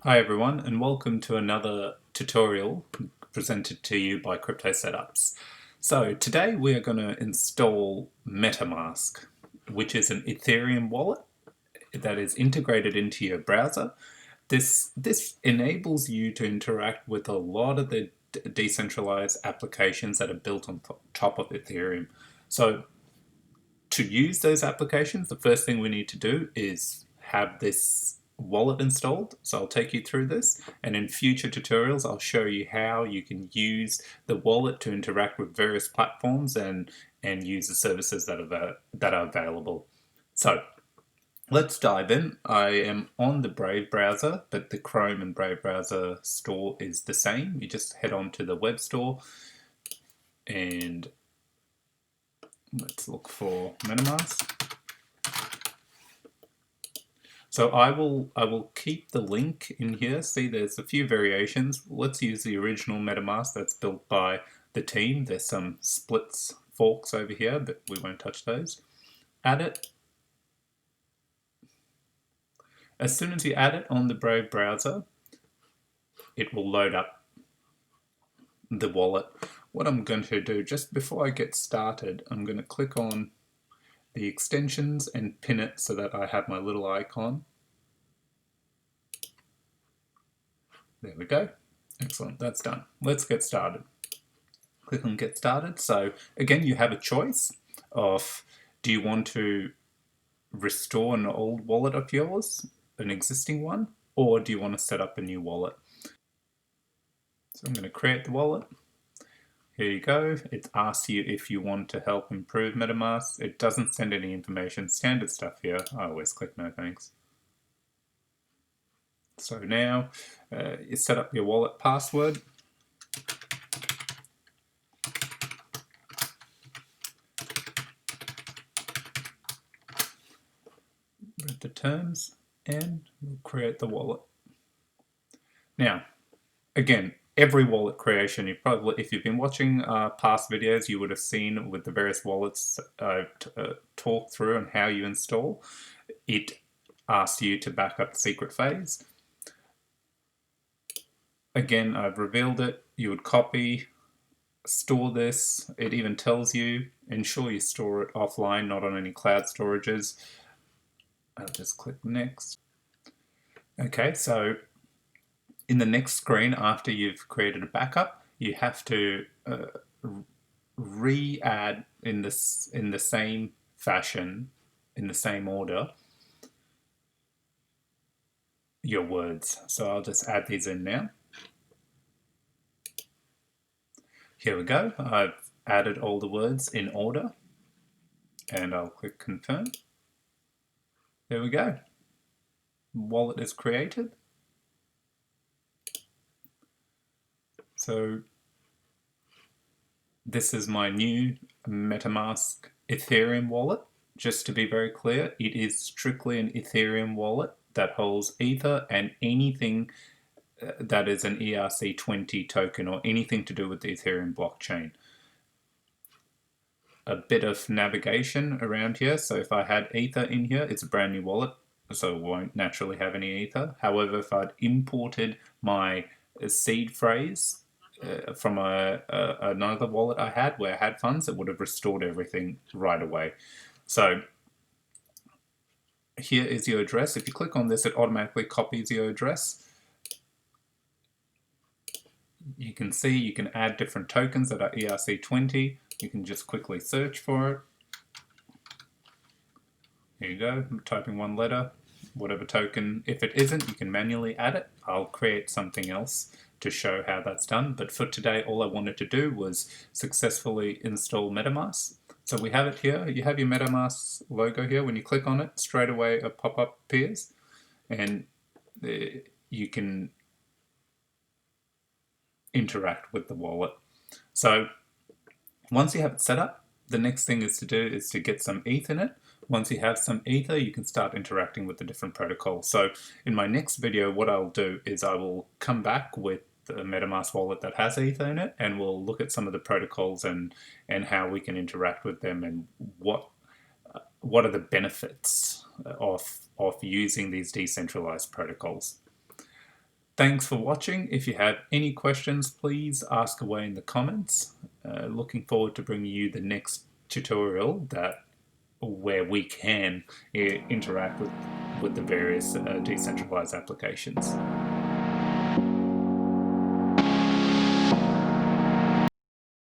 Hi everyone, and welcome to another tutorial presented to you by Cryptosetups. So today we are going to install Metamask, which is an Ethereum wallet that is integrated into your browser. This enables you to interact with a lot of the decentralized applications that are built on top of Ethereum. So to use those applications, the first thing we need to do is have this wallet installed. So I'll take you through this, and in future tutorials I'll show you how you can use the wallet to interact with various platforms and use the services that are available. So let's dive in. I am on the Brave browser, but the Chrome and Brave browser store is the same. You just head on to the web store and let's look for MetaMask. So I will keep the link in here. See, there's a few variations. Let's use the original MetaMask that's built by the team. There's some splits, forks over here, but we won't touch those. Add it. As soon as you add it on the Brave browser, it will load up the wallet. What I'm going to do, just before I get started, I'm going to click on the extensions and pin it so that I have my little icon. There we go. Excellent, that's done. Let's get started. Click on get started. So again, you have a choice of, do you want to restore an old wallet of yours, an existing one, or do you want to set up a new wallet? So I'm going to create the wallet. Here you go. It asks you if you want to help improve MetaMask. It doesn't send any information. Standard stuff here. I always click no thanks. So now you set up your wallet password. Read the terms and we'll create the wallet. Now, again, every wallet creation, if you've been watching past videos, you would have seen with the various wallets I've talked through and how you install. It asks you to back up the secret phase. Again, I've revealed it. You would copy, store this. It even tells you, ensure you store it offline, not on any cloud storages. I'll just click next. Okay, so in the next screen, after you've created a backup, you have to re-add in the same fashion, in the same order, your words. So I'll just add these in now. Here we go. I've added all the words in order, and I'll click confirm. There we go. Wallet is created. So this is my new Metamask Ethereum wallet. Just to be very clear, it is strictly an Ethereum wallet that holds Ether and anything that is an ERC20 token or anything to do with the Ethereum blockchain. A bit of navigation around here. So if I had Ether in here, it's a brand new wallet, so it won't naturally have any Ether. However, if I'd imported my seed phrase from another wallet I had where I had funds, it would have restored everything right away. So here is your address. If you click on this, it automatically copies your address. You can see you can add different tokens that are ERC20. You can just quickly search for it. Here you go, I'm typing one letter, whatever token. If it isn't, you can manually add it. I'll create something else to show how that's done. But for today, all I wanted to do was successfully install Metamask. So we have it here. You have your Metamask logo here. When you click on it, straight away a pop-up appears, and you can interact with the wallet. So once you have it set up, the next thing is to get some ETH in it. Once you have some Ether, you can start interacting with the different protocols. So in my next video, what I'll do is I will come back with the MetaMask wallet that has Ether in it, and we'll look at some of the protocols and how we can interact with them and what are the benefits of using these decentralized protocols. Thanks for watching. If you have any questions, please ask away in the comments. Looking forward to bringing you the next tutorial where we can interact with the various decentralized applications.